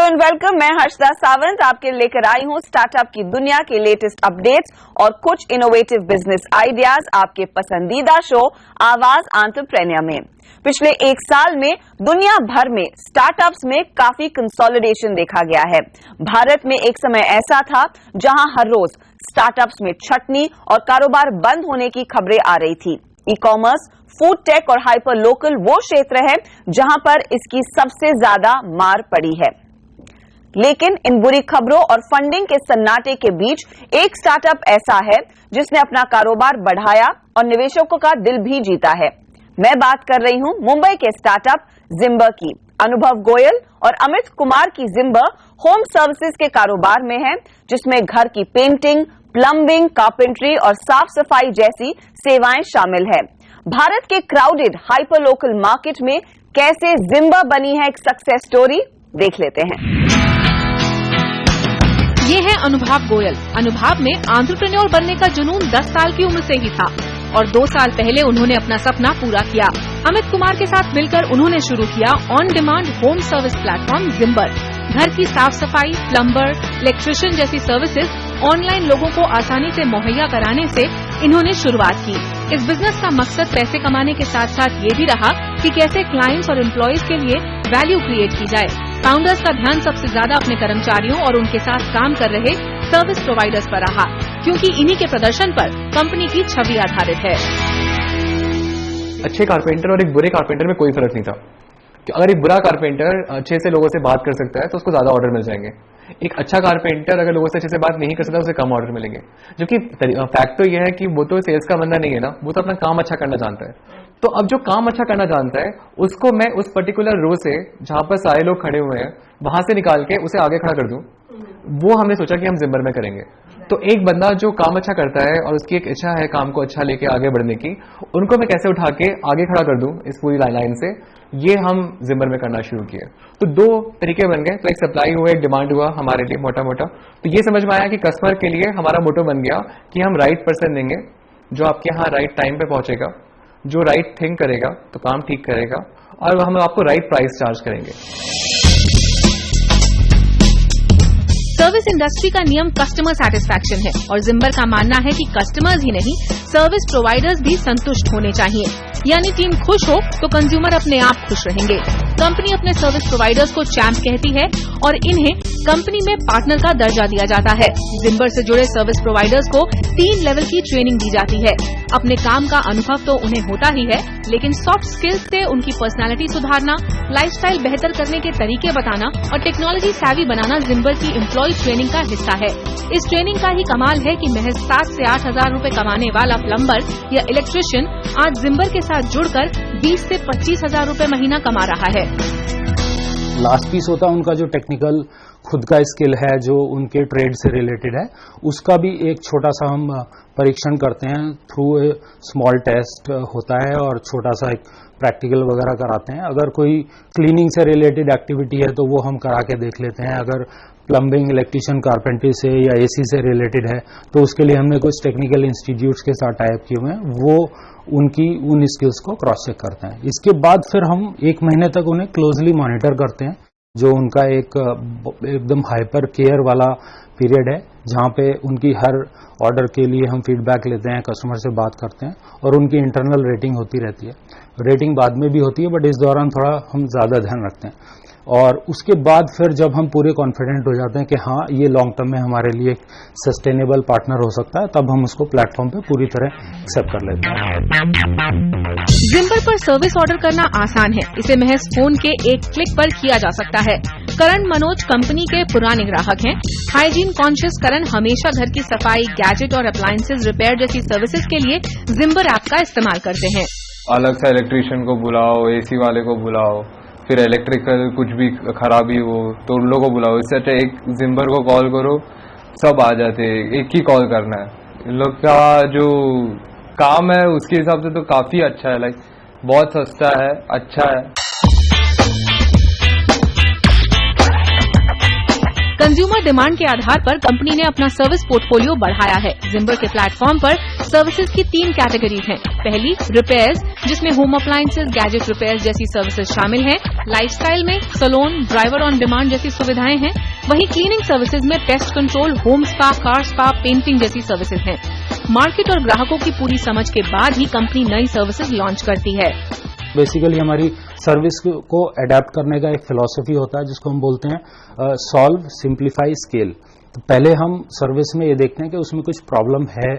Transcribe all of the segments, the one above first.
And welcome. मैं हर्षदा सावंत आपके लेकर आई हूं स्टार्टअप की दुनिया के लेटेस्ट अपडेट्स और कुछ इनोवेटिव बिजनेस आइडियाज आपके पसंदीदा शो आवाज एंटरप्रेन्योर में। पिछले एक साल में दुनिया भर में स्टार्टअप्स में काफी कंसोलिडेशन देखा गया है। भारत में एक समय ऐसा था जहां हर रोज स्टार्टअप्स में छटनी और कारोबार बंद होने की खबरें आ रही थी। ई कॉमर्स, फूड टेक और हाइपर लोकल वो क्षेत्र है जहां पर इसकी सबसे ज्यादा मार पड़ी है। लेकिन इन बुरी खबरों और फंडिंग के सन्नाटे के बीच एक स्टार्टअप ऐसा है जिसने अपना कारोबार बढ़ाया और निवेशकों का दिल भी जीता है। मैं बात कर रही हूं मुंबई के स्टार्टअप जिम्बर की। अनुभव गोयल और अमित कुमार की जिम्बर होम सर्विसेज के कारोबार में है, जिसमें घर की पेंटिंग, प्लम्बिंग, कारपेंट्री और साफ सफाई जैसी सेवाएं शामिल है। भारत के क्राउडेड हाइपर लोकल मार्केट में कैसे जिम्बर बनी है एक सक्सेस स्टोरी, देख लेते हैं। ये है अनुभव गोयल। अनुभव में एंटरप्रेन्योर बनने का जुनून 10 साल की उम्र से ही था और 2 साल पहले उन्होंने अपना सपना पूरा किया। अमित कुमार के साथ मिलकर उन्होंने शुरू किया on demand home service platform जिम्बर। घर की साफ सफाई, प्लम्बर, इलेक्ट्रिशियन जैसी सर्विसेज ऑनलाइन लोगों को आसानी से मुहैया कराने से इन्होंने शुरुआत की। इस बिजनेस का मकसद पैसे कमाने के साथ साथ ये भी रहा कि कैसे क्लाइंट्स और एम्प्लॉयज के लिए वैल्यू क्रिएट की जाए। फाउंडर्स का ध्यान सबसे ज्यादा अपने कर्मचारियों और उनके साथ काम कर रहे सर्विस प्रोवाइडर्स पर रहा, क्योंकि इन्हीं के प्रदर्शन पर कंपनी की छवि आधारित है। अच्छे कारपेंटर और एक बुरे कारपेंटर में कोई फर्क नहीं था। अगर एक बुरा कारपेंटर अच्छे से लोगों से बात कर सकता है तो उसको ज्यादा ऑर्डर मिल जाएंगे। एक अच्छा कारपेंटर अगर लोगों से अच्छे से बात नहीं कर सकता उसे कम ऑर्डर मिलेंगे। जबकि फैक्ट तो यह है कि वो तो सेल्स का बंदा नहीं है ना, वो तो अपना काम अच्छा करना जानता है। तो अब जो काम अच्छा करना जानता है उसको मैं उस पर्टिकुलर रो से जहां पर सारे लोग खड़े हुए हैं वहां से निकाल के उसे आगे खड़ा कर दूं, वो हमने सोचा कि हम जिम्बर में करेंगे। तो एक बंदा जो काम अच्छा करता है और उसकी एक इच्छा है काम को अच्छा लेके आगे बढ़ने की, उनको मैं कैसे उठा के आगे खड़ा कर दूं इस पूरी लाइन से, ये हम जिम्बर में करना शुरू किए। तो 2 तरीके बन गए। तो एक सप्लाई हुआ, एक डिमांड हुआ हमारे लिए मोटा मोटा। तो ये समझ में आया कि कस्टमर के लिए हमारा मोटो बन गया कि हम राइट पर्सन देंगे जो आपके यहाँ राइट टाइम पे पहुंचेगा, जो राइट थिंग करेगा तो काम ठीक करेगा, और हम आपको राइट प्राइस चार्ज करेंगे। सर्विस इंडस्ट्री का नियम कस्टमर सैटिस्फैक्शन है और जिम्बर का मानना है कि कस्टमर्स ही नहीं सर्विस प्रोवाइडर्स भी संतुष्ट होने चाहिए। यानी टीम खुश हो तो कंज्यूमर अपने आप खुश रहेंगे। कंपनी अपने सर्विस प्रोवाइडर्स को चैंप कहती है और इन्हें कंपनी में पार्टनर का दर्जा दिया जाता है। जिम्बर से जुड़े सर्विस प्रोवाइडर्स को 3 लेवल की ट्रेनिंग दी जाती है। अपने काम का अनुभव तो उन्हें होता ही है, लेकिन सॉफ्ट स्किल्स से उनकी पर्सनालिटी सुधारना, लाइफस्टाइल बेहतर करने के तरीके बताना और टेक्नोलॉजी savvy बनाना जिम्बर की एम्प्लॉय ट्रेनिंग का हिस्सा है। इस ट्रेनिंग का ही कमाल है कि महज 7 से 8 हजार रूपए कमाने वाला प्लम्बर या इलेक्ट्रिशियन आज जिम्बर के साथ जुड़कर 20 से 25 हजार रूपए महीना कमा रहा है। लास्ट पीस होता है उनका जो टेक्निकल खुद का स्किल है, जो उनके ट्रेड से रिलेटेड है, उसका भी एक छोटा सा हम परीक्षण करते हैं। थ्रू ए स्मॉल टेस्ट होता है और छोटा सा एक प्रैक्टिकल वगैरह कराते हैं। अगर कोई क्लीनिंग से रिलेटेड एक्टिविटी है तो वो हम करा के देख लेते हैं। अगर प्लम्बिंग, इलेक्ट्रिशियन, कारपेंट्री से या एसी से रिलेटेड है तो उसके लिए हमने कुछ टेक्निकल इंस्टीट्यूट्स के साथ टाइप किए हुए हैं, वो उनकी उन स्किल्स को क्रॉस चेक करते हैं। इसके बाद फिर हम 1 महीने तक उन्हें क्लोजली मॉनिटर करते हैं, जो उनका एक एकदम हाइपर केयर वाला पीरियड है, जहां पे उनकी हर ऑर्डर के लिए हम फीडबैक लेते हैं, कस्टमर से बात करते हैं और उनकी इंटरनल रेटिंग होती रहती है। रेटिंग बाद में भी होती है, बट इस दौरान थोड़ा हम ज्यादा ध्यान रखते हैं। और उसके बाद फिर जब हम पूरे कॉन्फिडेंट हो जाते हैं कि हाँ ये लॉन्ग टर्म में हमारे लिए एक सस्टेनेबल पार्टनर हो सकता है, तब हम उसको प्लेटफॉर्म पे पूरी तरह एक्सेप्ट कर लेते हैं। जिम्बर पर सर्विस ऑर्डर करना आसान है। इसे महज फोन के एक क्लिक पर किया जा सकता है। करण मनोज कंपनी के पुराने ग्राहक हैं। हाइजीन कॉन्शियस करण हमेशा घर की सफाई, गैजेट और अप्लायंसेज रिपेयर जैसी सर्विसेज के लिए जिम्बर ऐप का इस्तेमाल करते हैं। अलग से इलेक्ट्रिशियन को बुलाओ, एसी वाले को बुलाओ, फिर इलेक्ट्रिकल कुछ भी खराबी हो तो उन लोगों को बुलाओ। इससे अच्छा एक जिम्बर को कॉल करो, सब आ जाते हैं, एक ही कॉल करना है। इन लोग का जो काम है उसके हिसाब से तो काफी अच्छा है, लाइक बहुत सस्ता है, अच्छा है। कंज्यूमर डिमांड के आधार पर कंपनी ने अपना सर्विस पोर्टफोलियो बढ़ाया है। जिम्बर के प्लेटफॉर्म पर सर्विसेज की 3 कैटेगरीज हैं। पहली रिपेयर्स, जिसमें होम अप्लायंसेज, गैजेट रिपेयर्स जैसी सर्विसेज शामिल हैं। लाइफस्टाइल में सैलून, ड्राइवर ऑन डिमांड जैसी सुविधाएं हैं। वहीं क्लीनिंग सर्विसेज में pest control, home spa, car spa, painting जैसी सर्विसेज हैं। मार्केट और ग्राहकों की पूरी समझ के बाद ही कंपनी नई सर्विसेज लॉन्च करती है। बेसिकली हमारी सर्विस को अडेप्ट करने का एक फिलॉसफी होता है जिसको हम बोलते हैं सॉल्व, सिंप्लीफाई, स्केल। तो पहले हम सर्विस में ये देखते हैं कि उसमें कुछ प्रॉब्लम है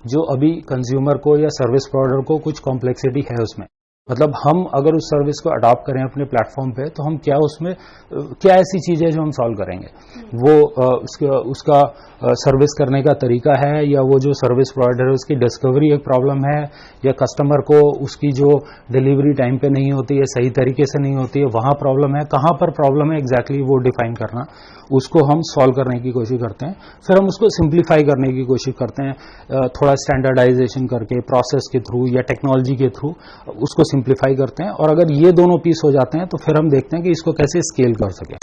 जो अभी कंज्यूमर को या सर्विस प्रोवाइडर को कुछ कॉम्प्लेक्सिटी है उसमें। मतलब हम अगर उस सर्विस को अडॉप्ट करें अपने प्लेटफॉर्म पे तो हम क्या ऐसी चीज है जो हम सॉल्व करेंगे। वो उसका सर्विस करने का तरीका है, या वो जो सर्विस प्रोवाइडर है उसकी डिस्कवरी एक प्रॉब्लम है, या कस्टमर को उसकी जो डिलीवरी टाइम पे नहीं होती है, सही तरीके से नहीं होती है, वहां प्रॉब्लम है। कहां पर प्रॉब्लम है एग्जैक्टली वो डिफाइन करना, उसको हम सॉल्व करने की कोशिश करते हैं। फिर हम उसको सिंप्लीफाई करने की कोशिश करते हैं, थोड़ा स्टैंडर्डाइजेशन करके, प्रोसेस के थ्रू या टेक्नोलॉजी के थ्रू उसको सिंप्लीफाई करते हैं। और अगर ये दोनों पीस हो जाते हैं तो फिर हम देखते हैं कि इसको कैसे स्केल कर सके।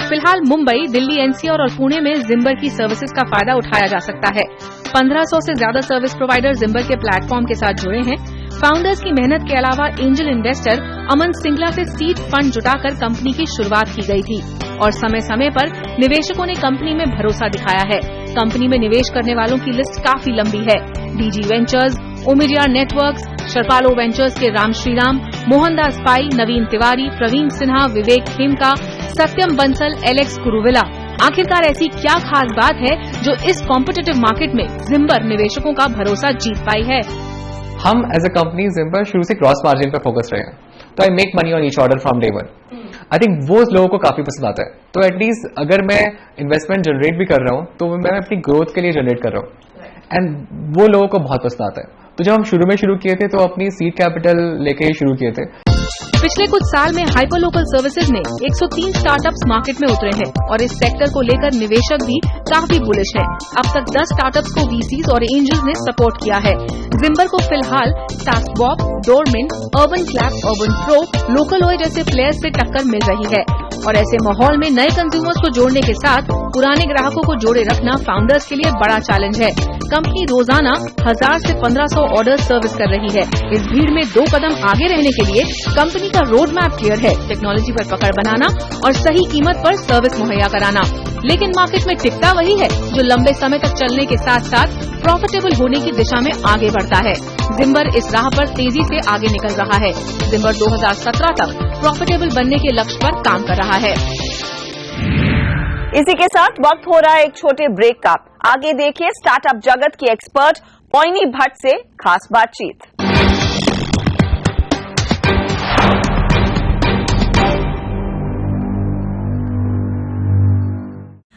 फिलहाल मुंबई, दिल्ली एनसीआर और पुणे में जिम्बर की सर्विसेज का फायदा उठाया जा सकता है। 1500 से ज्यादा सर्विस प्रोवाइडर जिम्बर के प्लेटफॉर्म के साथ जुड़े हैं। फाउंडर्स की मेहनत के अलावा एंजल इन्वेस्टर अमन सिंगला से सीड फंड जुटाकर कंपनी की शुरुआत की गई थी और समय समय पर निवेशकों ने कंपनी में भरोसा दिखाया है। कंपनी में निवेश करने वालों की लिस्ट काफी लंबी है। डीजी वेंचर्स, ओमिडिया नेटवर्क्स, शर्पालो वेंचर्स के राम श्रीराम, मोहनदास पाई, नवीन तिवारी, प्रवीण सिन्हा, विवेक खेमका, सत्यम बंसल, एलेक्स कुरुविला। आखिरकार ऐसी क्या खास बात है जो इस कॉम्पिटिटिव मार्केट में जिम्बर निवेशकों का भरोसा जीत पाई है? हम एज अ कंपनी जिम्बर शुरू से क्रॉस मार्जिन पर फोकस रहे हैं, तो I make money on each order from day one. I think वो लोगों को काफी पसंद आता है। तो एटलीस्ट अगर मैं इन्वेस्टमेंट जनरेट भी कर रहा हूँ तो मैं अपनी ग्रोथ के लिए जनरेट कर रहा हूँ, एंड वो लोगों को बहुत पसंद आता है। तो जब हम शुरू किए थे तो अपनी सीड कैपिटल लेके ही शुरू किए थे। पिछले कुछ साल में हाइपर लोकल सर्विसेज में 103 स्टार्टअप्स मार्केट में उतरे हैं और इस सेक्टर को लेकर निवेशक भी काफी बुलिश हैं। अब तक 10 स्टार्टअप्स को वीसीज और एंजल्स ने सपोर्ट किया है। जिम्बर को फिलहाल टास्कबॉक्स, डोरमिन, अर्बन क्लैप, अर्बन प्रो, लोकलॉय जैसे प्लेयर्स से टक्कर मिल रही है और ऐसे माहौल में नए कंज्यूमर्स को जोड़ने के साथ पुराने ग्राहकों को जोड़े रखना फाउंडर्स के लिए बड़ा चैलेंज है। कंपनी रोजाना 1000 से 1500 ऑर्डर सर्विस कर रही है। इस भीड़ में 2 कदम आगे रहने के लिए कंपनी का रोड मैप क्लियर है, टेक्नोलॉजी पर पकड़ बनाना और सही कीमत पर सर्विस मुहैया कराना। लेकिन मार्केट में टिकता वही है जो लंबे समय तक चलने के साथ साथ प्रॉफिटेबल होने की दिशा में आगे बढ़ता है। जिम्बर इस राह पर तेजी से आगे निकल रहा है। जिम्बर 2017 तक प्रॉफिटेबल बनने के लक्ष्य पर काम कर रहा है। इसी के साथ वक्त हो रहा है एक छोटे ब्रेक का। आगे देखिए स्टार्टअप जगत की एक्सपर्ट पॉइनी भट्ट से खास बातचीत।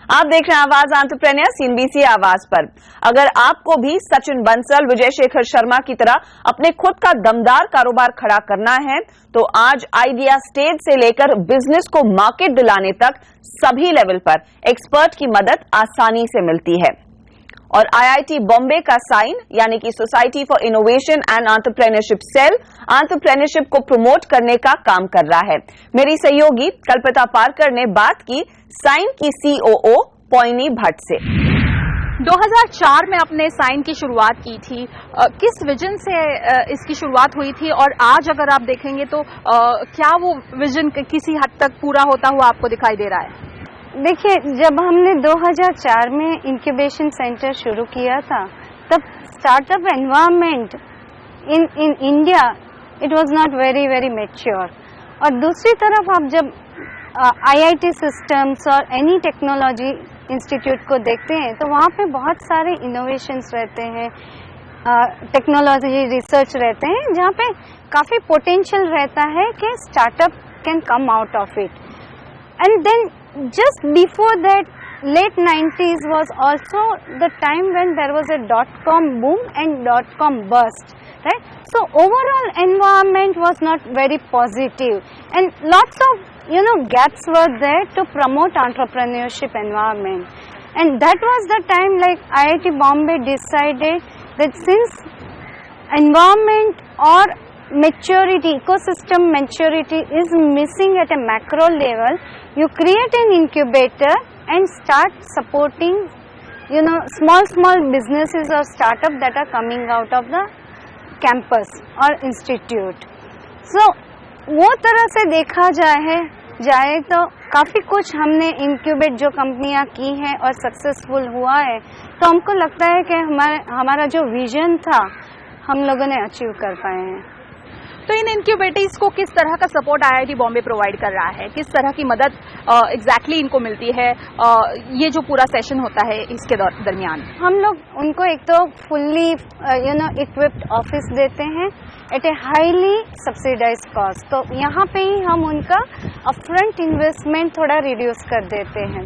आप देख रहे हैं आवाज एंटरप्रेन्योर सीएनबीसी आवाज पर। अगर आपको भी सचिन बंसल, विजय शेखर शर्मा की तरह अपने खुद का दमदार कारोबार खड़ा करना है तो आज आइडिया स्टेज से लेकर बिजनेस को मार्केट दिलाने तक सभी लेवल पर एक्सपर्ट की मदद आसानी से मिलती है। और आईआईटी बॉम्बे का साइन यानी कि society for innovation and entrepreneurship cell entrepreneurship को प्रमोट करने का काम कर रहा है। मेरी सहयोगी कल्पना पारकर ने बात की साइन की सीओओ पॉइनी भट्ट से। 2004 में आपने साइन की शुरुआत की थी, किस विजन से इसकी शुरुआत हुई थी और आज अगर आप देखेंगे तो क्या वो विजन किसी हद तक पूरा होता हुआ आपको दिखाई दे रहा है? देखिए, जब हमने 2004 में इंक्यूबेशन सेंटर शुरू किया था तब startup environment in India it was not very very mature. और दूसरी तरफ आप जब आईआईटी सिस्टम्स और एनी टेक्नोलॉजी इंस्टीट्यूट को देखते हैं तो वहाँ पे बहुत सारे इनोवेशंस रहते हैं, टेक्नोलॉजी रिसर्च रहते हैं जहाँ पे काफ़ी पोटेंशियल रहता है कि startup can come out of it. And then just before that, late 90s was also the time when there was a dot-com boom and dot-com burst, right? So overall environment was not very positive and lots of gaps were there to promote entrepreneurship environment. And that was the time like IIT Bombay decided that since environment or maturity, ecosystem maturity is missing at a macro level, you create an incubator and start supporting small businesses or startup that are coming out of the campus or institute. So वो तरह से देखा जाए तो काफ़ी कुछ हमने incubate जो कंपनियां की हैं और सक्सेसफुल हुआ है, तो हमको लगता है कि हमारा जो विजन था हम लोगों ने अचीव कर पाए हैं। तो इन इंक्यूबेटर्स को किस तरह का सपोर्ट IIT बॉम्बे प्रोवाइड कर रहा है, किस तरह की मदद एग्जैक्टली इनको मिलती है ये जो पूरा सेशन होता है इसके दरमियान? हम लोग उनको एक तो फुल्ली इक्विप्ड ऑफिस देते हैं at a highly subsidised cost, तो यहाँ पे ही हम उनका अपफ्रंट इन्वेस्टमेंट थोड़ा रिड्यूस कर देते हैं।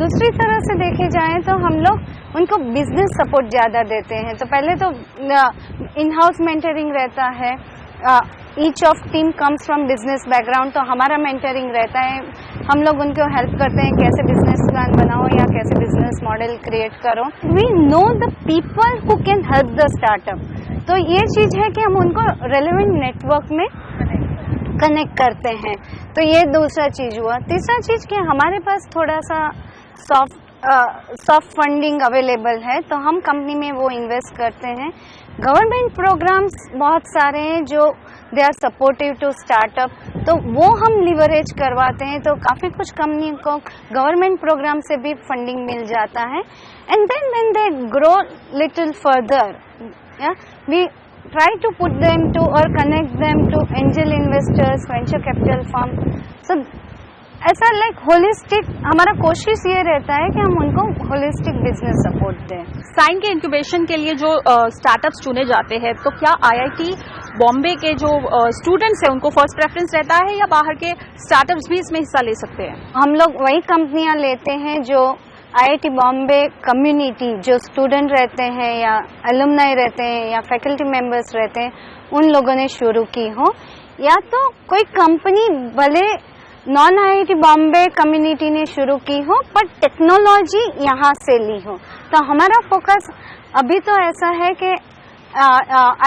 दूसरी तरह से देखे जाएं तो हम लोग उनको बिजनेस सपोर्ट ज़्यादा देते हैं। तो पहले तो इन हाउस मेंटरिंग रहता है, each of team comes from business background, तो हमारा मेंटरिंग रहता है, हम लोग उनको हेल्प करते हैं कैसे बिजनेस प्लान बनाओ या कैसे बिजनेस मॉडल क्रिएट करो। We know the people who can help the startup, तो ये चीज़ है कि हम उनको रेलेवेंट नेटवर्क में कनेक्ट करते हैं। तो ये दूसरा चीज़ हुआ। तीसरा चीज़ कि हमारे पास थोड़ा सा सॉफ्ट फंडिंग अवेलेबल है, तो हम कंपनी में वो इन्वेस्ट करते हैं। गवर्नमेंट प्रोग्राम्स बहुत सारे हैं जो they are supportive to startup, तो वो हम लिवरेज करवाते हैं, तो काफ़ी कुछ कंपनी को गवर्नमेंट प्रोग्राम से भी फंडिंग मिल जाता है। And then when they grow little further we try to put them to or connect them to angel investors, venture capital firm. So ऐसा लाइक होलिस्टिक हमारा कोशिश ये रहता है कि हम उनको होलिस्टिक बिजनेस सपोर्ट दें। साइन के इंक्यूबेशन के लिए जो स्टार्टअप्स चुने जाते हैं, तो क्या IIT बॉम्बे के जो स्टूडेंट्स हैं उनको फर्स्ट प्रेफरेंस रहता है या बाहर के स्टार्टअप्स भी इसमें हिस्सा ले सकते हैं? हम लोग वही कंपनियां लेते हैं जो IIT बॉम्बे कम्युनिटी, जो स्टूडेंट रहते हैं या एलुमनाई रहते हैं या फैकल्टी मेंबर्स रहते हैं, उन लोगों ने शुरू की हो, या तो कोई कंपनी भले नॉन IIT बॉम्बे कम्युनिटी ने शुरू की हो पर टेक्नोलॉजी यहाँ से ली हो। तो हमारा फोकस अभी तो ऐसा है कि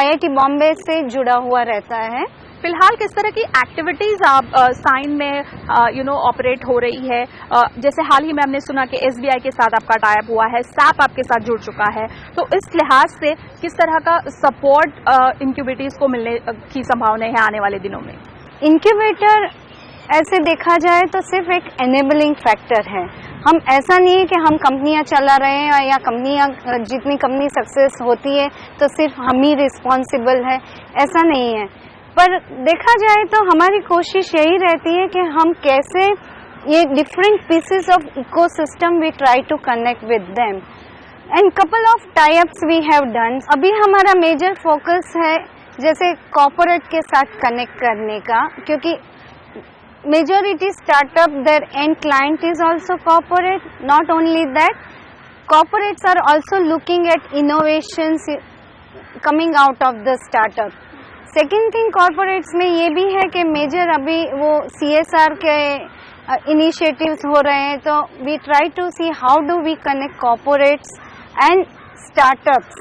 IIT बॉम्बे से जुड़ा हुआ रहता है। फिलहाल किस तरह की एक्टिविटीज आप साइन में ऑपरेट हो रही है? जैसे हाल ही में हमने सुना कि SBI के साथ आपका टाइप हुआ है, SAP आपके साथ जुड़ चुका है, तो इस लिहाज से किस तरह का सपोर्ट इंक्यूबेटर्स को मिलने की संभावना है आने वाले दिनों में? इंक्यूबेटर ऐसे देखा जाए तो सिर्फ एक एनेबलिंग फैक्टर है। हम ऐसा नहीं है कि हम कंपनियां चला रहे हैं या कंपनियां जितनी कंपनी सक्सेस होती है तो सिर्फ हम ही रिस्पॉन्सिबल है, ऐसा नहीं है। पर देखा जाए तो हमारी कोशिश यही रहती है कि हम कैसे ये different pieces of ecosystem we try to connect with them and couple of tie-ups we have done. अभी हमारा मेजर फोकस है जैसे कॉर्पोरेट के साथ कनेक्ट करने का, क्योंकि majority startup their end client is also corporate. Not only that, corporates are also looking at innovations coming out of the startup. Second thing corporates में ये भी है कि मेजर अभी वो CSR के initiatives हो रहे हैं, तो we try to see how do we connect corporates and startups.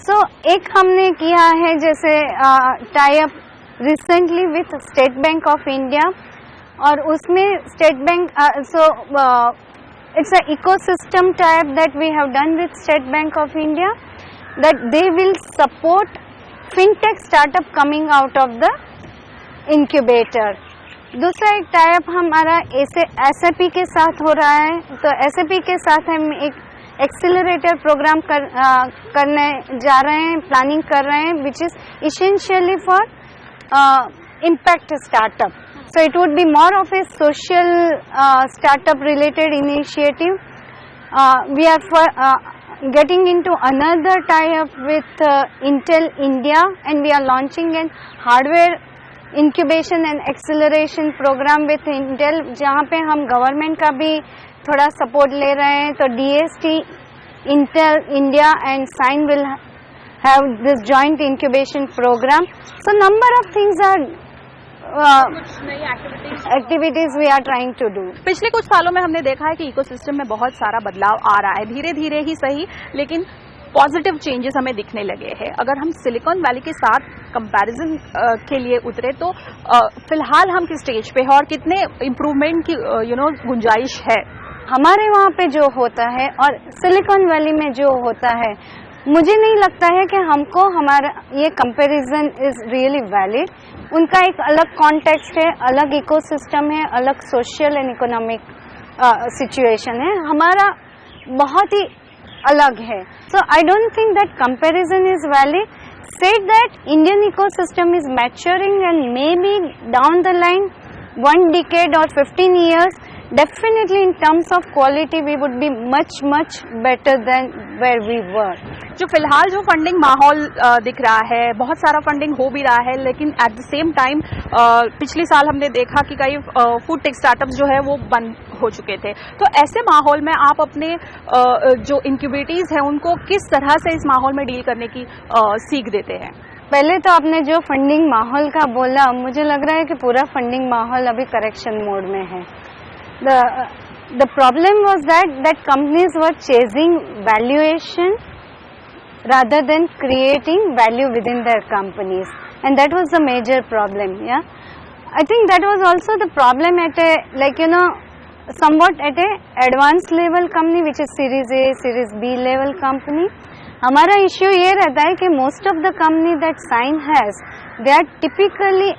So एक हमने किया है जैसे tie up recently with State Bank of India, और उसमें State Bank it's a ecosystem type that we have done with State Bank of India that they will support fintech startup coming out of the incubator. दूसरा एक type हमारा SAP के साथ हो रहा है, तो SAP के साथ हम एक एक्सीलरेटर प्रोग्राम करने जा रहे हैं, प्लानिंग कर रहे हैं, which is essentially for impact startup. So it would be more of a social startup related initiative. We are getting into another tie-up with Intel India, and we are launching an hardware incubation and acceleration program with Intel, जहाँ पे हम government का भी थोड़ा support ले रहे हैं। तो DST, Intel India and Sign will have this joint incubation program. So number of things are activities we are trying to do. पिछले कुछ सालों में हमने देखा है कि इकोसिस्टम में बहुत सारा बदलाव आ रहा है, धीरे धीरे ही सही, लेकिन पॉजिटिव चेंजेस हमें दिखने लगे हैं। अगर हम सिलिकॉन वैली के साथ कंपैरिजन के लिए उतरे तो फिलहाल हम किस स्टेज पे है और कितने इम्प्रूवमेंट की गुंजाइश है हमारे वहाँ पे जो होता है और सिलिकॉन वैली में जो होता है, मुझे नहीं लगता है कि हमको हमारा ये कंपैरिजन इज रियली वैलिड। उनका एक अलग कॉन्टेक्स्ट है, अलग इकोसिस्टम है, अलग सोशल एंड इकोनॉमिक सिचुएशन है, हमारा बहुत ही अलग है। So I don't think that comparison is valid. Said that Indian ecosystem is maturing and maybe down the line 1 decade or 15 years, definitely in terms of quality we would be much better than where we were. जो फिलहाल जो funding माहौल दिख रहा है, बहुत सारा funding हो भी रहा है, लेकिन एट द सेम टाइम पिछले साल हमने देखा कि कई फूड टेक स्टार्टअप्स जो है वो बंद हो चुके थे। तो ऐसे माहौल में आप अपने जो इंक्यूबेटरीज हैं उनको किस तरह से इस माहौल में डील करने की सीख देते हैं? पहले तो आपने जो फंडिंग माहौल का बोला, मुझे लग रहा है कि पूरा फंडिंग माहौल अभी करेक्शन मोड में है। The problem was that companies were chasing valuation rather than creating value within their companies, and that was the major problem. Yeah, I think that was also the problem at a somewhat at a advanced level company which is series A, series B level company. हमारा issue ये रहता है कि most of the company that Sign has, they are typically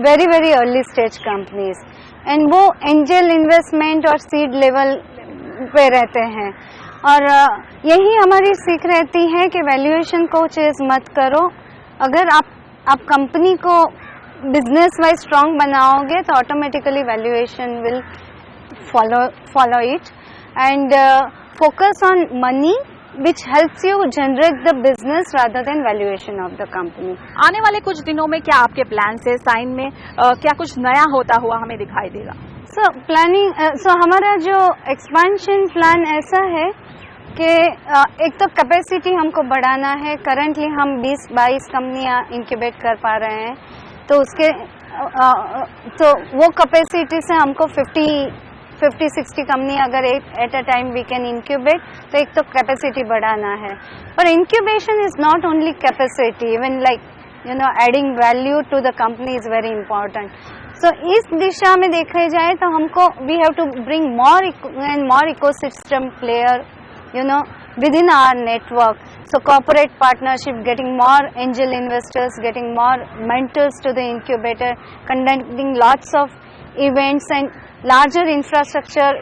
very early stage companies, and वो angel investment और seed level पे रहते हैं। और यही हमारी सीख रहती है कि वैल्यूएशन को चेज मत करो। अगर आप कंपनी को बिजनेस वाइज स्ट्रांग बनाओगे तो automatically valuation will follow it, and focus on money which helps you generate the business rather than valuation of the company. आने वाले कुछ दिनों में क्या आपके प्लान है? साइन में क्या कुछ नया होता हुआ हमें दिखाई देगा? सो हमारा जो एक्सपेंशन प्लान ऐसा है कि एक तो कैपेसिटी हमको बढ़ाना है। करंटली हम 20-22 कंपनियां इंक्यूबेट कर पा रहे हैं, तो उसके तो वो कैपेसिटी से हमको 50-60 कंपनी अगर at a time we can incubate, तो एक तो कैपेसिटी बढ़ाना है। पर incubation is not only capacity, even adding value to the company is very important. So इस दिशा में देखा जाए तो हमको we have to bring more and more ecosystem player within our network. So corporate partnership, getting more angel investors, getting more mentors to the incubator, conducting lots of events and larger infrastructure,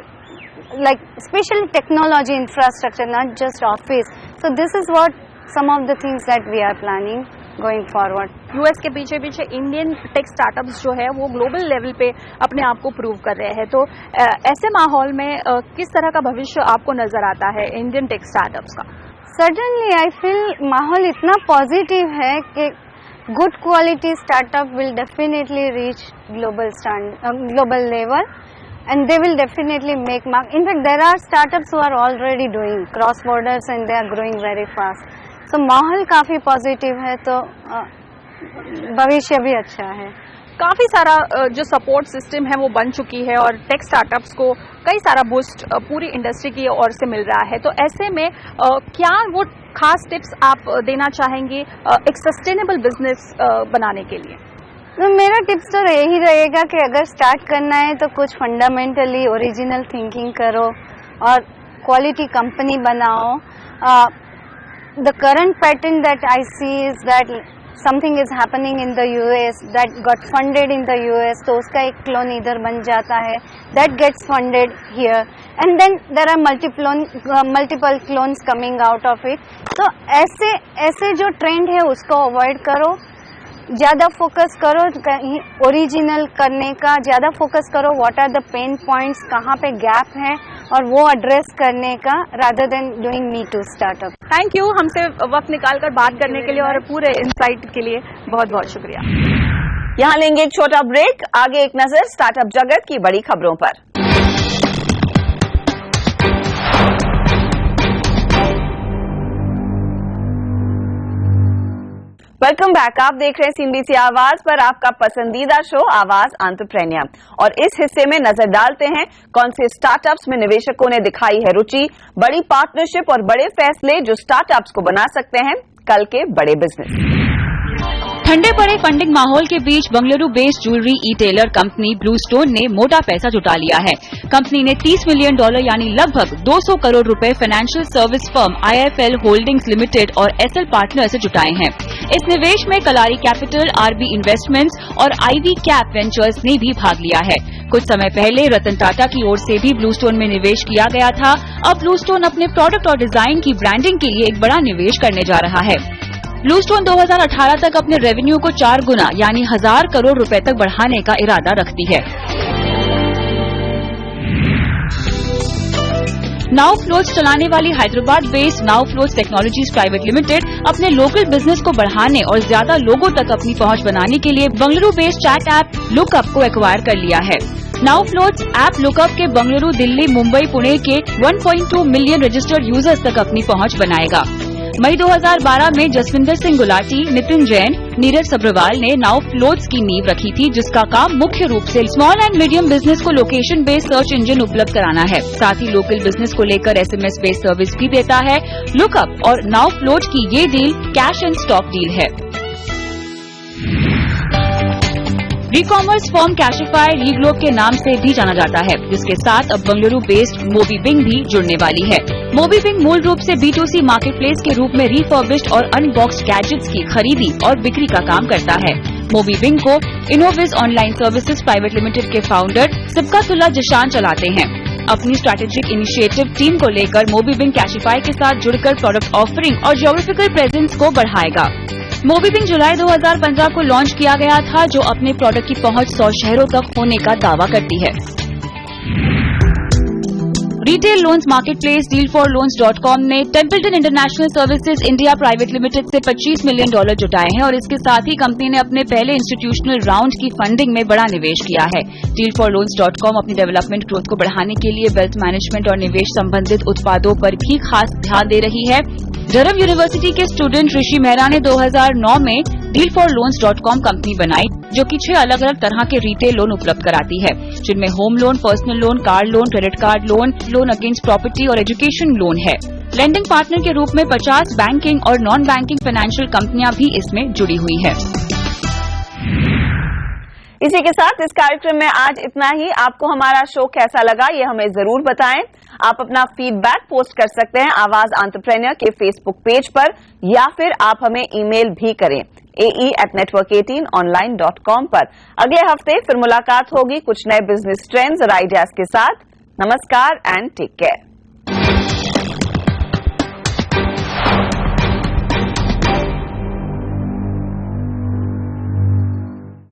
like especially technology infrastructure, not just office. So this is what some of the things that we are planning going forward. US के पीछे Indian tech startups जो है वो global level पे अपने आप को prove कर रहे हैं। तो ऐसे माहौल में किस तरह का भविष्य आपको नजर आता है इंडियन टेक स्टार्टअप्स का? Certainly I feel माहौल इतना पॉजिटिव है कि good quality startup will definitely reach global level, and they will definitely make mark. In fact, there are startups who are already doing cross borders and they are growing very fast. So माहौल काफी positive है, तो भविष्य भी अच्छा है। काफी सारा जो सपोर्ट सिस्टम है वो बन चुकी है और टेक स्टार्टअप्स को कई सारा बूस्ट पूरी इंडस्ट्री की ओर से मिल रहा है। तो ऐसे में क्या वो खास टिप्स आप देना चाहेंगे एक सस्टेनेबल बिजनेस बनाने के लिए? तो मेरा टिप्स तो यही रहेगा कि अगर स्टार्ट करना है तो कुछ फंडामेंटली ओरिजिनल थिंकिंग करो और क्वालिटी कंपनी बनाओ। The current pattern that I see is that something is happening in the US that got funded in the US, तो उसका एक क्लोन इधर बन जाता है, that gets funded here, and then there are multiple clones coming out of it. तो ऐसे जो ट्रेंड है उसको अवॉइड करो, ज़्यादा फोकस करो कहीं ओरिजिनल करने का, ज़्यादा फोकस करो what are the pain points, कहाँ पे गैप है और वो एड्रेस करने का, rather than doing me too startup. Thank you हमसे वक्त निकालकर बात करने के लिए और पूरे इंसाइट के लिए बहुत बहुत शुक्रिया। यहाँ लेंगे एक छोटा ब्रेक, आगे एक नजर स्टार्टअप जगत की बड़ी खबरों पर। Welcome back. आप देख रहे हैं सीएनबीसी आवाज पर आपका पसंदीदा शो आवाज एंटरप्रेन्योर, और इस हिस्से में नजर डालते हैं कौन से स्टार्टअप्स में निवेशकों ने दिखाई है रुचि, बड़ी पार्टनरशिप और बड़े फैसले जो स्टार्टअप्स को बना सकते हैं कल के बड़े बिजनेस। ठंडे पड़े फंडिंग माहौल के बीच बंगलुरु बेस्ड ज्वेलरी ई टेलर कंपनी ब्लूस्टोन ने मोटा पैसा जुटा लिया है। कंपनी ने $30 मिलियन यानी लगभग 200 करोड़ रुपए financial service firm IIFL holdings limited और SL पार्टनर से जुटाए हैं। इस निवेश में कलारी कैपिटल, RB इन्वेस्टमेंट्स और IV कैप वेंचर्स ने भी भाग लिया है। कुछ समय पहले रतन टाटा की ओर से भी ब्लूस्टोन में निवेश किया गया था। अब ब्लूस्टोन अपने प्रोडक्ट और डिजाइन की ब्रांडिंग के लिए एक बड़ा निवेश करने जा रहा है। ब्लूस्टोन 2018 तक अपने रेवेन्यू को 4 गुना यानी 1000 करोड़ रुपए तक बढ़ाने का इरादा रखती है। नाउ फ्लोट्स चलाने वाली Hyderabad based now floats technologies private limited अपने लोकल बिजनेस को बढ़ाने और ज्यादा लोगों तक अपनी पहुंच बनाने के लिए Bengaluru based chat app lookup को एक्वायर कर लिया है। नाउ फ्लोट्स ऐप लुकअप के बंगलुरु, दिल्ली, मुंबई, पुणे के 1.2 मिलियन रजिस्टर्ड यूजर्स तक अपनी पहुंच बनाएगा। मई 2012 में जसविंदर सिंह गुलाटी, नितिन जैन, नीरज सब्रवाल ने नाउ फ्लोट्स की नींव रखी थी, जिसका काम मुख्य रूप से स्मॉल एंड मीडियम बिजनेस को लोकेशन बेस्ड सर्च इंजन उपलब्ध कराना है। साथ ही लोकल बिजनेस को लेकर SMS बेस्ड सर्विस भी देता है। लुकअप और नाउ फ्लोट की ये deal cash and stock deal है। ई-कॉमर्स फर्म कैशिफाई रीग्लोब के नाम से भी जाना जाता है, जिसके साथ अब बंगलुरु बेस्ड मोबीबिंग भी जुड़ने वाली है। मोबीबिंग मूल रूप से B2C मार्केटप्लेस के रूप में रिफर्बिश्ड और अनबॉक्स्ड गैजेट्स की खरीदी और बिक्री का काम करता है। मोबीबिंग को इनोविज ऑनलाइन सर्विसेज प्राइवेट लिमिटेड के फाउंडर सिबकातुल्ला जिशान चलाते हैं। अपनी स्ट्रैटेजिक इनिशिएटिव टीम को लेकर मोबीबिंग कैशिफाई के साथ जुड़कर प्रोडक्ट ऑफरिंग और ज्योग्राफिकल प्रेजेंस को बढ़ाएगा। मोबीबिंग जुलाई 2015 को लॉन्च किया गया था, जो अपने प्रोडक्ट की पहुंच 100 शहरों तक होने का दावा करती है। रिटेल लोन्स मार्केटप्लेस dealforloans.com ने Templeton international services India private limited से $25 मिलियन जुटाए हैं और इसके साथ ही कंपनी ने अपने पहले इंस्टीट्यूशनल राउंड की फंडिंग में बड़ा निवेश किया है। dealforloans.com अपनी डेवलपमेंट ग्रोथ को बढ़ाने के लिए वेल्थ मैनेजमेंट और निवेश संबंधित उत्पादों पर भी खास ध्यान दे रही है। धर्म यूनिवर्सिटी के स्टूडेंट ऋषि मेहरा ने 2009 में dealforloans.com कंपनी बनाई, जो कि 6 अलग अलग तरह के रिटेल लोन उपलब्ध कराती है, जिनमें home loan, personal loan, car loan, credit card loan, loan against property और एजुकेशन लोन है। लेंडिंग पार्टनर के रूप में 50 बैंकिंग और नॉन बैंकिंग फाइनेंशियल कंपनियां भी इसमें जुड़ी हुई है। इसी के साथ इस कार्यक्रम में आज इतना ही। आपको हमारा शो कैसा लगा ये हमें जरूर बताएं। आप अपना फीडबैक पोस्ट कर सकते हैं आवाज एंटरप्रेन्योर के फेसबुक पेज पर, या फिर आप हमें ईमेल भी करें ae@network18online.com पर। अगले हफ्ते फिर मुलाकात होगी कुछ नए बिजनेस ट्रेंड्स और आइडियाज के साथ। नमस्कार एंड टेक केयर।